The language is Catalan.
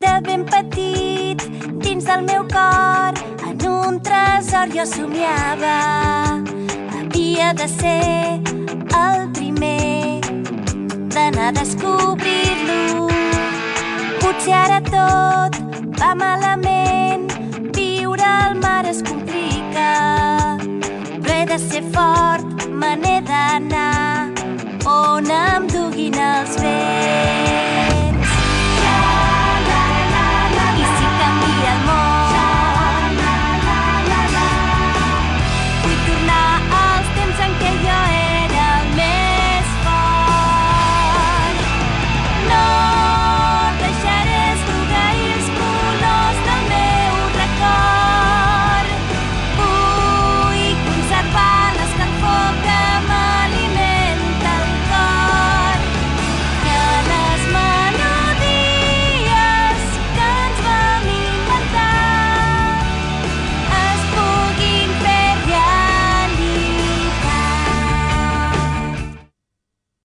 De ben petit, dins del meu cor, en un tresor jo somiava. Havia de ser el primer d'anar a descobrir-lo. Potser ara tot va malament, viure al mar es complica, però he de ser fort, me n'he d'anar on em duguin els vents.